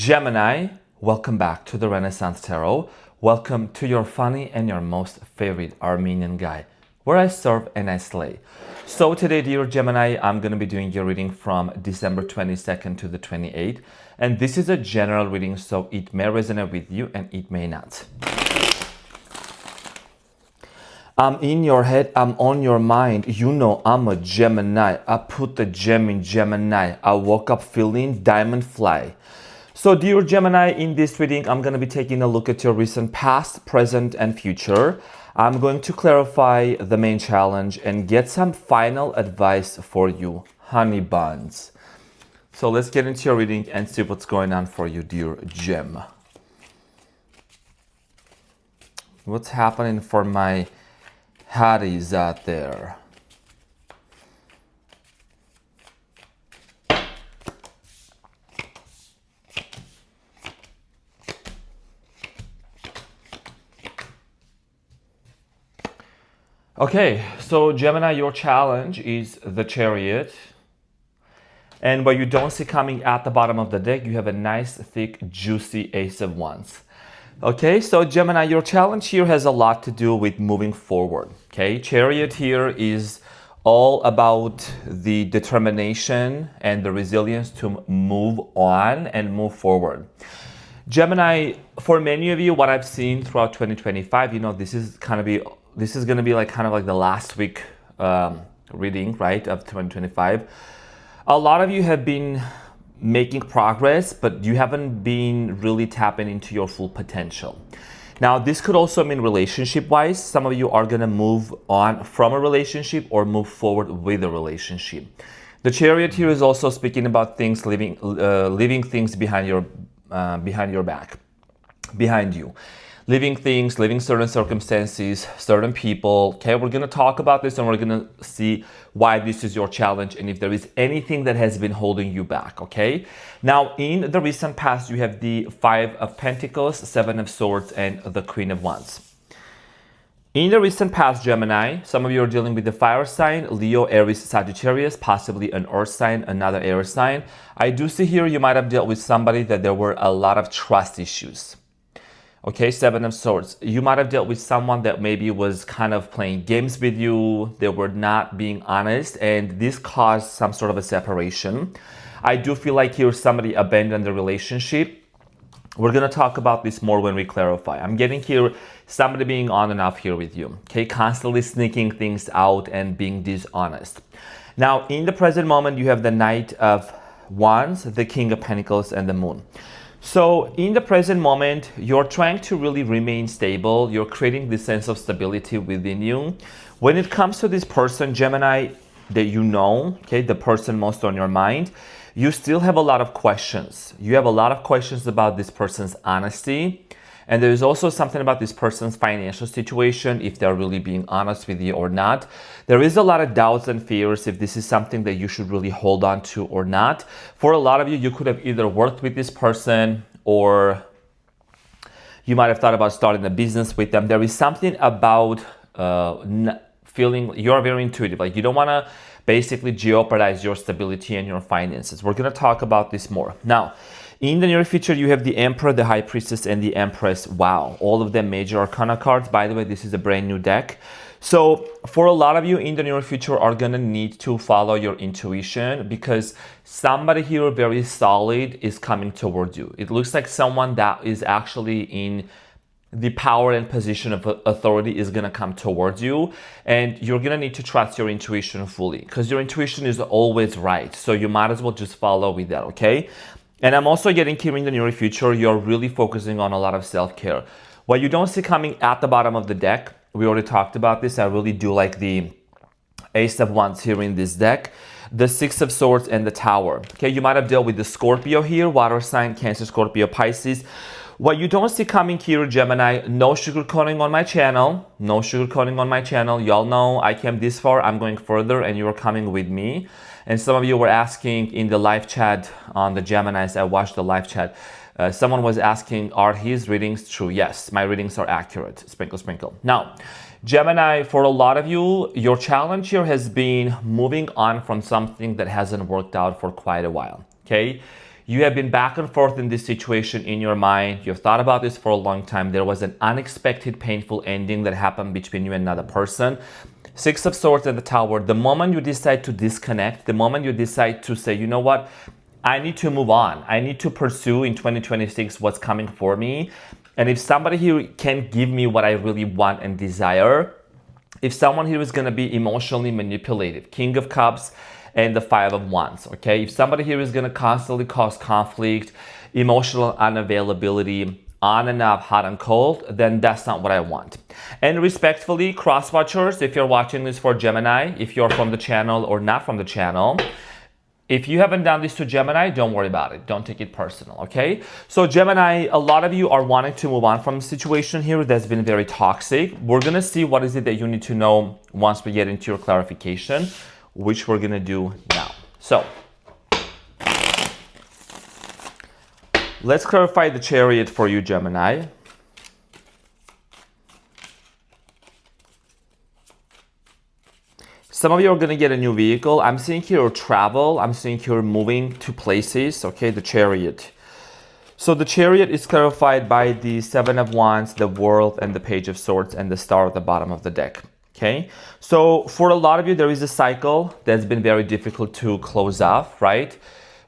Gemini, welcome back to the Renaissance Tarot. Welcome to your funny and your most favorite Armenian guy, where I serve and I slay. So today, dear Gemini, I'm going to be doing your reading from December 22nd to the 28th. And this is a general reading, so it may resonate with you and it may not. I'm in your head, I'm on your mind. You know I'm a Gemini. I put the gem in Gemini. I woke up feeling diamond fly. So dear Gemini, in this reading, I'm going to be taking a look at your recent past, present, and future. I'm going to clarify the main challenge and get some final advice for you, honey buns. So let's get into your reading and see what's going on for you, dear Gem. What's happening for my hotties out there? Okay, so Gemini, your challenge is the Chariot. And what you don't see coming at the bottom of the deck, you have a nice, thick, juicy Ace of Wands. Okay, so Gemini, your challenge here has a lot to do with moving forward. Okay, Chariot here is all about the determination and the resilience to move on and move forward. Gemini, for many of you, what I've seen throughout 2025, you know, this is going to be like kind of like the last week reading, right, of 2025. A lot of you have been making progress, but you haven't been really tapping into your full potential. Now, this could also mean relationship-wise. Some of you are going to move on from a relationship or move forward with a relationship. The Chariot here is also speaking about things, leaving things behind your back, behind you. Living things, living certain circumstances, certain people. Okay, we're going to talk about this and we're going to see why this is your challenge and if there is anything that has been holding you back, okay? Now, in the recent past, you have the Five of Pentacles, Seven of Swords, and the Queen of Wands. In the recent past, Gemini, some of you are dealing with the fire sign, Leo, Aries, Sagittarius, possibly an earth sign, another air sign. I do see here you might have dealt with somebody that there were a lot of trust issues. Okay, Seven of Swords. You might have dealt with someone that maybe was kind of playing games with you. They were not being honest, and this caused some sort of a separation. I do feel like here somebody abandoned the relationship. We're going to talk about this more when we clarify. I'm getting here somebody being on and off here with you. Okay, constantly sneaking things out and being dishonest. Now, in the present moment, you have the Knight of Wands, the King of Pentacles, and the Moon. So in the present moment, you're trying to really remain stable. You're creating this sense of stability within you. When it comes to this person, Gemini, that you know, okay, the person most on your mind, you still have a lot of questions. You have a lot of questions about this person's honesty. And there's also something about this person's financial situation, if they're really being honest with you or not. There is a lot of doubts and fears if this is something that you should really hold on to or not. For a lot of you, you could have either worked with this person or you might have thought about starting a business with them. There is something about feeling you're very intuitive. Like you don't want to basically jeopardize your stability and your finances. We're going to talk about this more. Now, in the near future, you have the Emperor, the High Priestess, and the Empress. Wow, all of them major arcana cards. By the way, this is a brand new deck. So for a lot of you in the near future are going to need to follow your intuition because somebody here very solid is coming towards you. It looks like someone that is actually in the power and position of authority is going to come towards you, and you're going to need to trust your intuition fully because your intuition is always right. So you might as well just follow with that, okay? And I'm also getting here in the near future, you're really focusing on a lot of self-care. What you don't see coming at the bottom of the deck, we already talked about this. I really do like the Ace of Wands here in this deck, the Six of Swords, and the Tower. Okay, you might have dealt with the Scorpio here, water sign, Cancer, Scorpio, Pisces. What you don't see coming here, Gemini, no sugarcoating on my channel. No sugarcoating on my channel. Y'all know I came this far, I'm going further, and you're coming with me. And some of you were asking in the live chat on the Geminis, I watched the live chat. Someone was asking, are his readings true? Yes, my readings are accurate. Sprinkle, sprinkle. Now, Gemini, for a lot of you, your challenge here has been moving on from something that hasn't worked out for quite a while. Okay? You might have dealt with somebody that was kind of playing games with you. They were not being honest. And this caused some sort of a separation. I do feel like here somebody abandoned the relationship. You have been back and forth in this situation in your mind. You've thought about this for a long time. There was an unexpected, painful ending that happened between you and another person. Six of Swords and the Tower. The moment you decide to disconnect, the moment you decide to say, you know what, I need to move on. I need to pursue in 2026 what's coming for me. And if somebody here can give me what I really want and desire, if someone here is going to be emotionally manipulative, King of Cups and the Five of Wands, okay? If somebody here is going to constantly cause conflict, emotional unavailability, on and off, hot and cold, then that's not what I want. And respectfully, cross-watchers, if you're watching this for Gemini, if you're from the channel or not from the channel, if you haven't done this to Gemini, don't worry about it. Don't take it personal, okay? So Gemini, a lot of you are wanting to move on from the situation here that's been very toxic. We're gonna see what is it that you need to know once we get into your clarification, which we're gonna do now. So, let's clarify the Chariot for you, Gemini. Some of you are going to get a new vehicle. I'm seeing here travel. I'm seeing here moving to places. Okay, the Chariot. So the Chariot is clarified by the Seven of Wands, the World, and the Page of Swords, and the Star at the bottom of the deck. Okay, so for a lot of you, there is a cycle that's been very difficult to close off, right?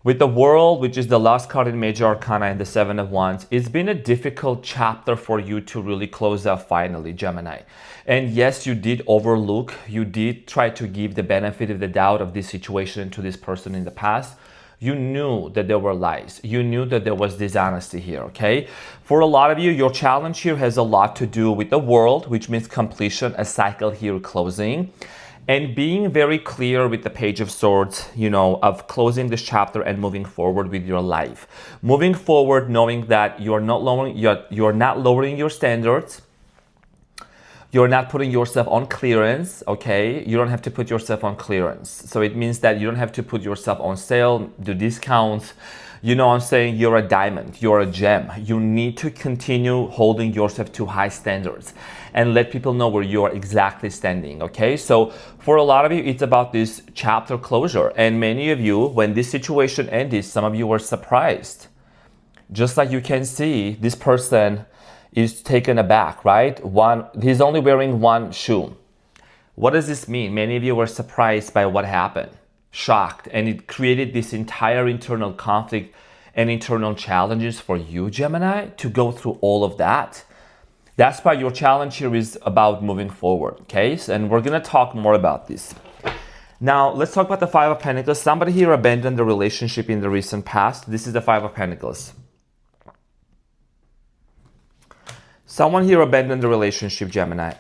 With the World, which is the last card in Major Arcana, and the Seven of Wands, it's been a difficult chapter for you to really close off finally, Gemini. And yes, you did overlook, you did try to give the benefit of the doubt of this situation to this person in the past. You knew that there were lies. You knew that there was dishonesty here, okay? For a lot of you, your challenge here has a lot to do with the World, which means completion, a cycle here closing. And being very clear with the Page of Swords, you know, of closing this chapter and moving forward with your life. Moving forward, knowing that you're not lowering your standards. You're not putting yourself on clearance, okay? You don't have to put yourself on clearance. So it means that you don't have to put yourself on sale, do discounts. You know what I'm saying? You're a diamond, you're a gem. You need to continue holding yourself to high standards and let people know where you're exactly standing, okay? So for a lot of you, it's about this chapter closure. And many of you, when this situation ended, some of you were surprised. Just like you can see, this person is taken aback, right? He's only wearing one shoe. What does this mean? Many of you were surprised by what happened, shocked, and it created this entire internal conflict and internal challenges for you, Gemini, to go through all of that. That's why your challenge here is about moving forward, okay? And we're gonna talk more about this. Now, let's talk about the Five of Pentacles. Somebody here abandoned the relationship in the recent past. This is the Five of Pentacles. Someone here abandoned the relationship, Gemini.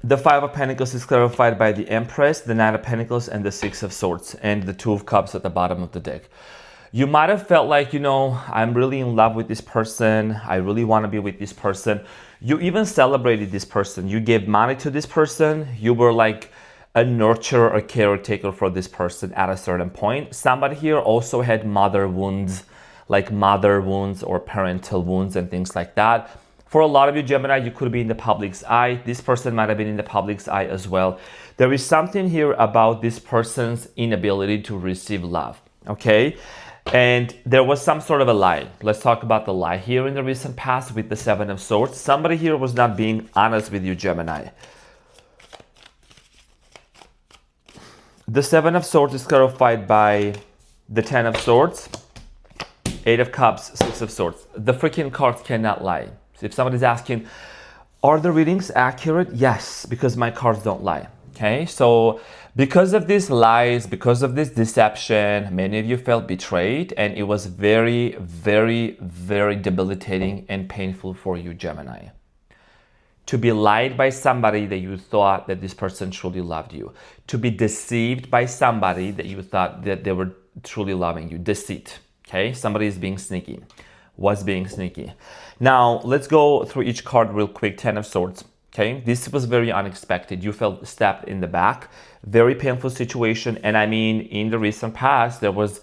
The Five of Pentacles is clarified by the Empress, the Nine of Pentacles, and the Six of Swords, and the Two of Cups at the bottom of the deck. You might have felt like, you know, I'm really in love with this person. I really want to be with this person. You even celebrated this person. You gave money to this person. You were like a nurturer, a caretaker for this person at a certain point. Somebody here also had mother wounds, like mother wounds or parental wounds and things like that. For a lot of you, Gemini, you could be in the public's eye. This person might have been in the public's eye as well. There is something here about this person's inability to receive love, okay? And there was some sort of a lie. Let's talk about the lie here in the recent past with the Seven of Swords. Somebody here was not being honest with you, Gemini. The Seven of Swords is clarified by the Ten of Swords, Eight of Cups, Six of Swords. The freaking cards cannot lie. So if somebody's asking, are the readings accurate? Yes, because my cards don't lie. Okay, so because of these lies, because of this deception, many of you felt betrayed, and it was very, very, very debilitating and painful for you, Gemini. To be lied by somebody that you thought that this person truly loved you. To be deceived by somebody that you thought that they were truly loving you. Deceit. Okay, somebody is being sneaky, was being sneaky. Now, let's go through each card real quick. Ten of Swords. Okay, this was very unexpected. You felt stabbed in the back. Very painful situation. And I mean, in the recent past, there was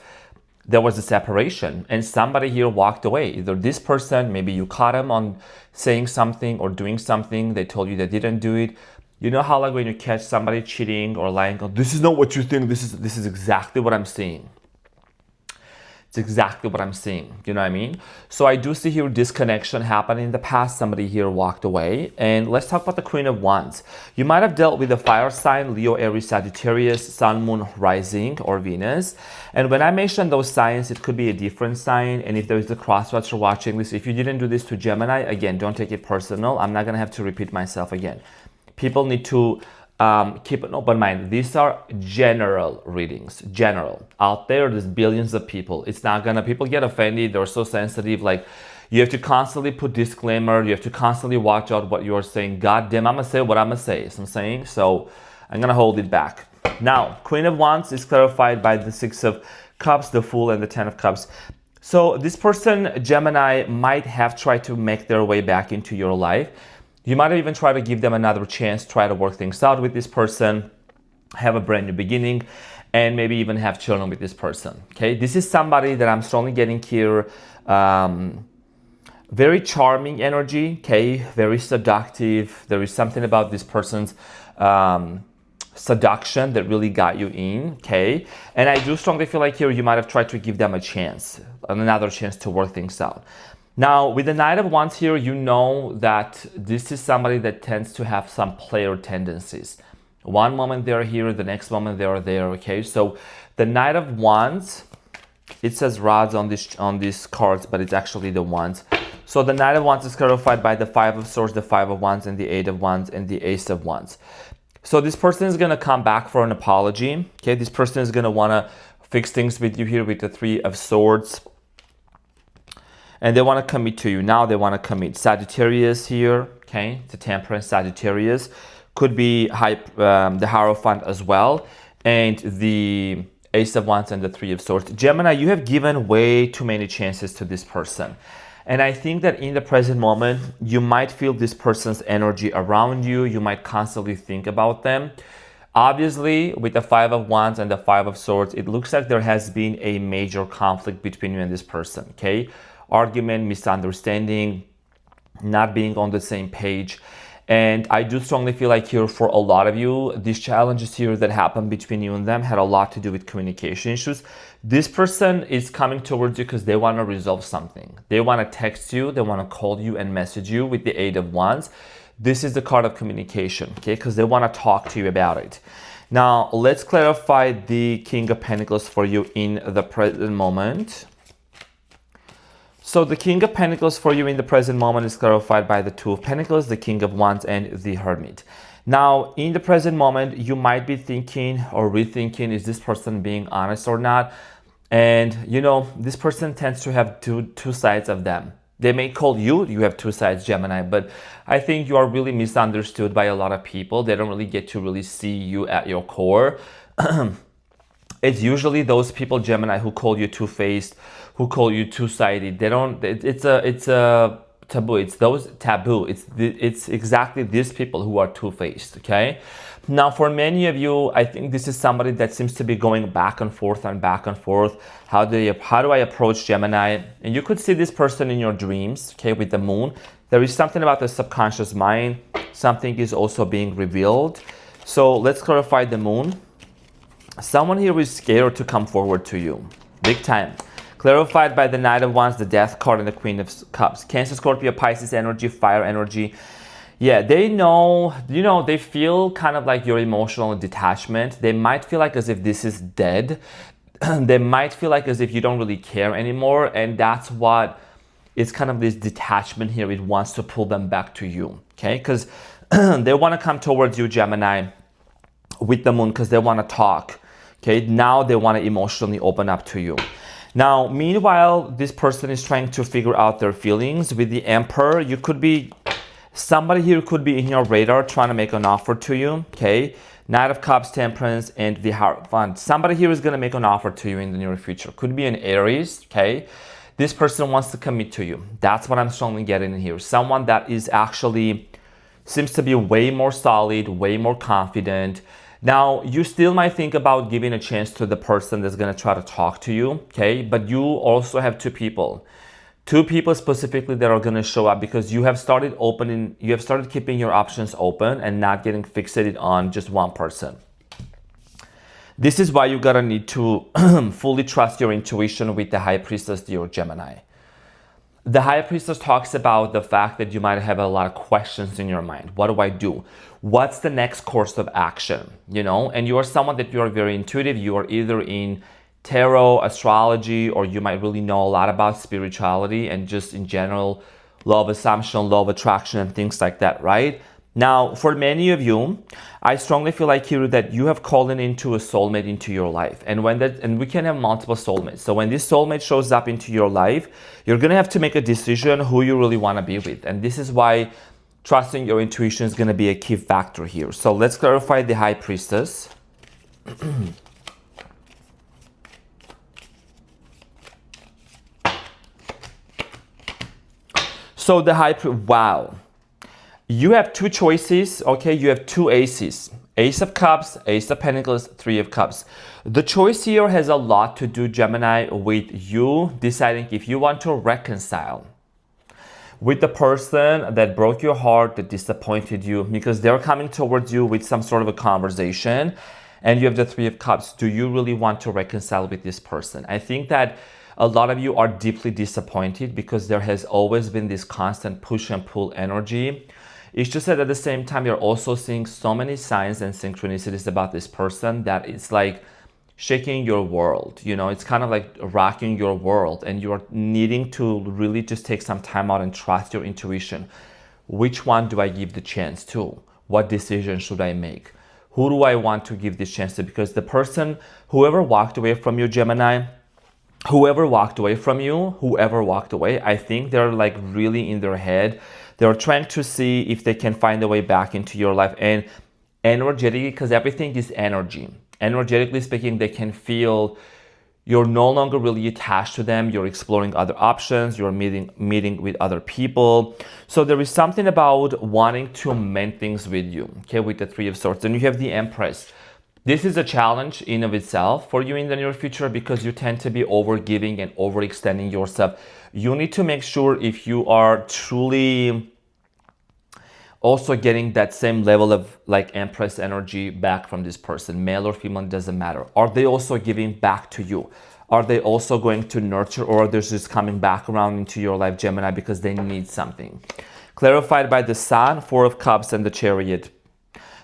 a separation and somebody here walked away. Either this person, maybe you caught him on saying something or doing something. They told you they didn't do it. You know how like when you catch somebody cheating or lying, oh, this is not what you think, this is exactly what I'm seeing. It's exactly what I'm seeing. You know what I mean? So I do see here disconnection happening in the past. Somebody here walked away. And let's talk about the Queen of Wands. You might have dealt with a fire sign, Leo, Aries, Sagittarius, Sun, Moon, Rising, or Venus. And when I mention those signs, it could be a different sign. And if there is a crosswatcher watching this, if you didn't do this to Gemini, again, don't take it personal. I'm not going to have to repeat myself again. People need to keep an open mind. These are general readings. General. Out there's billions of people. It's not gonna, people get offended. They're so sensitive. Like, you have to constantly put disclaimer. You have to constantly watch out what you're saying. God damn, I'm gonna say what I'm gonna say. So I'm saying. So I'm gonna hold it back. Now, Queen of Wands is clarified by the Six of Cups, the Fool, and the Ten of Cups. So this person, Gemini, might have tried to make their way back into your life. You might even try to give them another chance, try to work things out with this person, have a brand new beginning, and maybe even have children with this person. Okay, this is somebody that I'm strongly getting here. Very charming energy, okay, very seductive. There is something about this person's seduction that really got you in, okay? And I do strongly feel like here you might have tried to give them a chance, another chance to work things out. Now, with the Knight of Wands here, you know that this is somebody that tends to have some player tendencies. One moment they're here, the next moment they're there, okay? So the Knight of Wands, it says rods on these cards, but it's actually the Wands. So the Knight of Wands is clarified by the Five of Swords, the Five of Wands, and the Eight of Wands, and the Ace of Wands. So this person is going to come back for an apology, okay? This person is going to want to fix things with you here with the Three of Swords. And they want to commit to you. Now they want to commit. Sagittarius here, okay? The Temperance, Sagittarius. Could be the Hierophant as well. And the Ace of Wands and the Three of Swords. Gemini, you have given way too many chances to this person. And I think that in the present moment, you might feel this person's energy around you. You might constantly think about them. Obviously, with the Five of Wands and the Five of Swords, it looks like there has been a major conflict between you and this person, okay? Argument, misunderstanding, not being on the same page. And I do strongly feel like here for a lot of you, these challenges here that happened between you and them had a lot to do with communication issues. This person is coming towards you because they want to resolve something. They want to text you, they want to call you and message you with the Eight of Wands. This is the card of communication, okay? Because they want to talk to you about it. Now, let's clarify the King of Pentacles for you in the present moment. So the King of Pentacles for you in the present moment is clarified by the Two of Pentacles, the King of Wands, and the Hermit. Now, in the present moment, you might be thinking or rethinking, is this person being honest or not? And, you know, this person tends to have two sides of them. They may call you have two sides, Gemini, but I think you are really misunderstood by a lot of people. They don't really get to really see you at your core. It's usually those people, Gemini, who call you two-faced, who call you two-sided. They don't. It's a taboo. It's those taboo. It's exactly these people who are two-faced. Okay. Now, for many of you, I think this is somebody that seems to be going back and forth and back and forth. How do I approach Gemini? And you could see this person in your dreams. Okay, with the Moon, there is something about the subconscious mind. Something is also being revealed. So let's clarify the Moon. Someone here is scared to come forward to you, big time. Clarified by the Knight of Wands, the Death card, and the Queen of Cups. Cancer, Scorpio, Pisces energy, fire energy. Yeah, they know, you know, they feel kind of like your emotional detachment. They might feel like as if this is dead. They might feel like as if you don't really care anymore. And that's what it's kind of this detachment here. It wants to pull them back to you, okay? Because they want to come towards you, Gemini, with the Moon, because they want to talk. Okay, now they want to emotionally open up to you. Now, meanwhile, this person is trying to figure out their feelings. With the Emperor, you could be, somebody here could be in your radar trying to make an offer to you, okay? Knight of Cups, Temperance, and the Hierophant. Somebody here is going to make an offer to you in the near future. Could be an Aries, okay? This person wants to commit to you. That's what I'm strongly getting in here. Someone that is actually, seems to be way more solid, way more confident. Now, you still might think about giving a chance to the person that's going to try to talk to you, okay? But you also have two people. Two people specifically that are going to show up because you have started keeping your options open and not getting fixated on just one person. This is why you gotta need to fully trust your intuition with the High Priestess, dear Gemini. The High Priestess talks about the fact that you might have a lot of questions in your mind. What do I do? What's the next course of action? You know, and you are someone that you are very intuitive. You are either in tarot, astrology, or you might really know a lot about spirituality and just in general, law of assumption, law of attraction, and things like that, right? Now, for many of you, I strongly feel like here that you have called into a soulmate into your life. And we can have multiple soulmates. So when this soulmate shows up into your life, you're going to have to make a decision who you really want to be with. And this is why trusting your intuition is going to be a key factor here. So let's clarify the High Priestess. So the wow. You have two choices, okay? You have two aces. Ace of Cups, Ace of Pentacles, Three of Cups. The choice here has a lot to do, Gemini, with you deciding if you want to reconcile with the person that broke your heart, that disappointed you, because they're coming towards you with some sort of a conversation, and you have the Three of Cups. Do you really want to reconcile with this person? I think that a lot of you are deeply disappointed because there has always been this constant push and pull energy. It's just that at the same time, you're also seeing so many signs and synchronicities about this person that it's like shaking your world. You know, it's kind of like rocking your world, and you're needing to really just take some time out and trust your intuition. Which one do I give the chance to? What decision should I make? Who do I want to give this chance to? Because the person, whoever walked away from you, Gemini, whoever walked away, I think they're like really in their head. They're trying to see if they can find a way back into your life. And energetically, because everything is energy, energetically speaking, they can feel you're no longer really attached to them. You're exploring other options. You're meeting with other people. So there is something about wanting to mend things with you, okay, with the Three of Swords. And you have the Empress. This is a challenge in of itself for you in the near future because you tend to be overgiving and overextending yourself. You need to make sure if you are truly also getting that same level of like Empress energy back from this person, male or female, doesn't matter. Are they also giving back to you? Are they also going to nurture, or are they just coming back around into your life, Gemini, because they need something? Clarified by the Sun, Four of Cups, and the Chariot.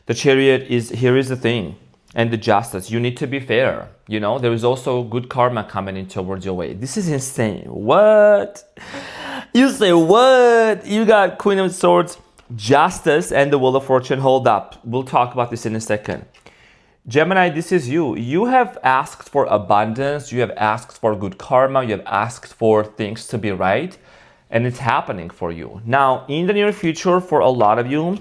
The Chariot is, here is the thing. And the Justice, you need to be fair. You know, there is also good karma coming in towards your way. This is insane. What? You say what? You got Queen of Swords, Justice, and the Wheel of Fortune. Hold up. We'll talk about this in a second. Gemini, this is you. You have asked for abundance. You have asked for good karma. You have asked for things to be right. And it's happening for you. Now, in the near future, for a lot of you,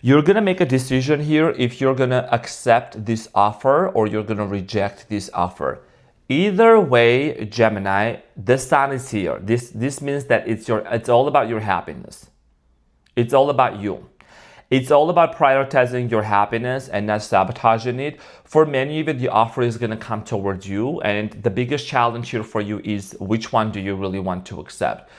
you're going to make a decision here if you're going to accept this offer or you're going to reject this offer. Either way, Gemini, the Sun is here. This means that it's all about your happiness. It's all about you. It's all about prioritizing your happiness and not sabotaging it. For many of you, the offer is going to come towards you. And the biggest challenge here for you is which one do you really want to accept?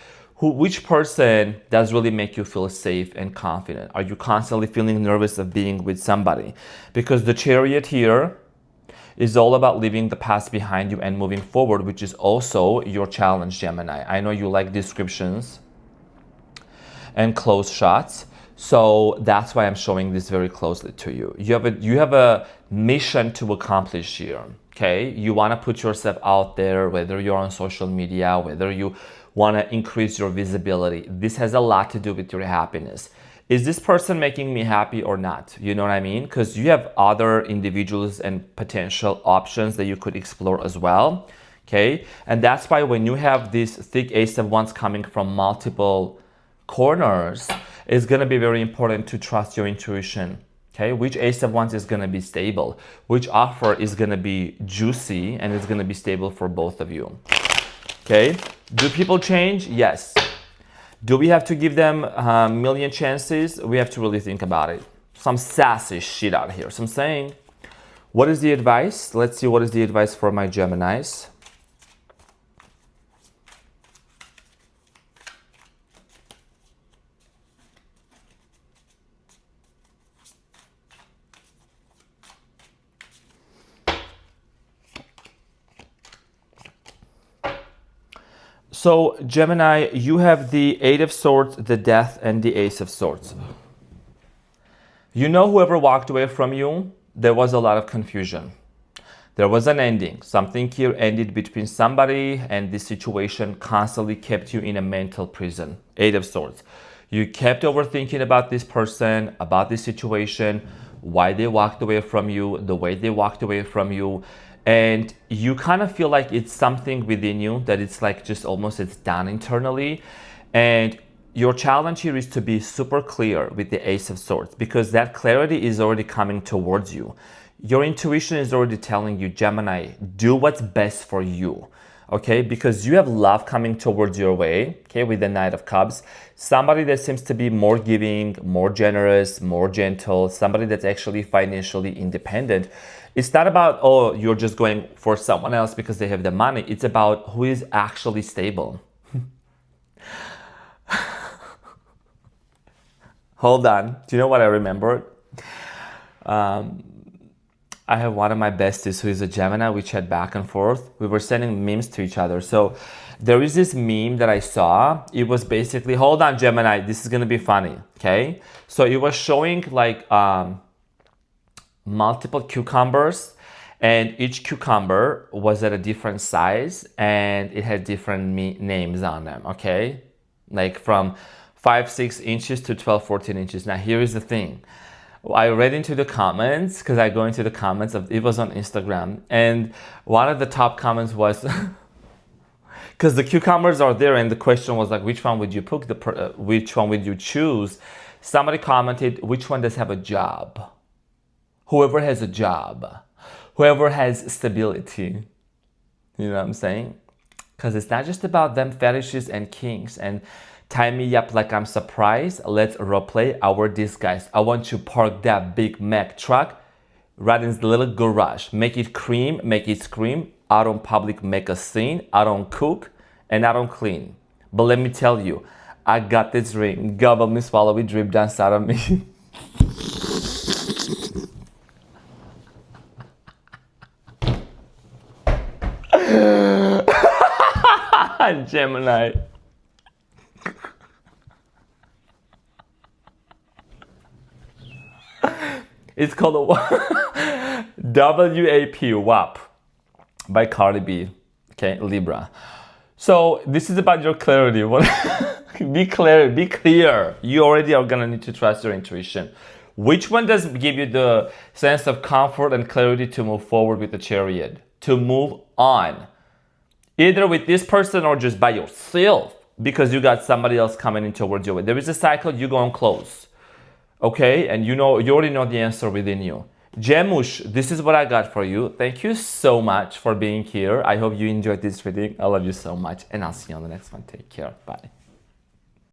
Which person does really make you feel safe and confident? Are you constantly feeling nervous of being with somebody? Because the Chariot here is all about leaving the past behind you and moving forward, which is also your challenge, Gemini. I know you like descriptions and close shots, so that's why I'm showing this very closely to you. You have a mission to accomplish here, okay? You want to put yourself out there, whether you're on social media, whether you want to increase your visibility. This has a lot to do with your happiness. Is this person making me happy or not? You know what I mean? Because you have other individuals and potential options that you could explore as well, okay? And that's why when you have this thick Ace of Wands coming from multiple corners, it's going to be very important to trust your intuition, okay? Which Ace of Wands is going to be stable? Which offer is going to be juicy and is going to be stable for both of you? Okay, do people change? Yes. Do we have to give them a million chances? We have to really think about it. Some sassy shit out here. So I'm saying, what is the advice? Let's see what is the advice for my Geminis. So Gemini, you have the Eight of Swords, the Death, and the Ace of Swords. You know, whoever walked away from you, there was a lot of confusion. There was an ending. Something here ended between somebody, and this situation constantly kept you in a mental prison. Eight of Swords. You kept overthinking about this person, about this situation, why they walked away from you, the way they walked away from you. And you kind of feel like it's something within you that it's like just almost it's done internally. And your challenge here is to be super clear with the Ace of Swords, because that clarity is already coming towards you. Your intuition is already telling you, Gemini, do what's best for you. Okay, because you have love coming towards your way, okay, with the Knight of Cups. Somebody that seems to be more giving, more generous, more gentle, somebody that's actually financially independent. It's not about, oh, you're just going for someone else because they have the money. It's about who is actually stable. Hold on. Do you know what I remembered? I have one of my besties who is a Gemini. We chat back and forth. We were sending memes to each other. So there is this meme that I saw. It was basically, hold on, Gemini, this is going to be funny. Okay. So it was showing like multiple cucumbers, and each cucumber was at a different size and it had different names on them. Okay. Like from 5-6 inches to 12-14 inches. Now here is the thing. I read into the comments, because I go into the comments of, it was on Instagram, and one of the top comments was, because the cucumbers are there, and the question was like, which one would you pick? Which one would you choose? Somebody commented, which one does have a job? Whoever has a job, whoever has stability. You know what I'm saying? Because it's not just about them fetishes and kinks and tie me up like I'm surprised. Let's roleplay our disguise. I want you to park that Big Mac truck right in the little garage. Make it cream, make it scream. I don't public make a scene. I don't cook and I don't clean. But let me tell you, I got this ring. Gobble me, swallow it, drip down out of me. Gemini. It's called a WAP by Cardi B. Okay, Libra. So this is about your clarity. Be clear. You already are gonna need to trust your intuition. Which one does give you the sense of comfort and clarity to move forward with the Chariot? To move on. Either with this person or just by yourself, because you got somebody else coming in towards you. There is a cycle, you go and close. Okay, and you already know the answer within you. Gemush, this is what I got for you. Thank you so much for being here. I hope you enjoyed this reading. I love you so much, and I'll see you on the next one. Take care. Bye.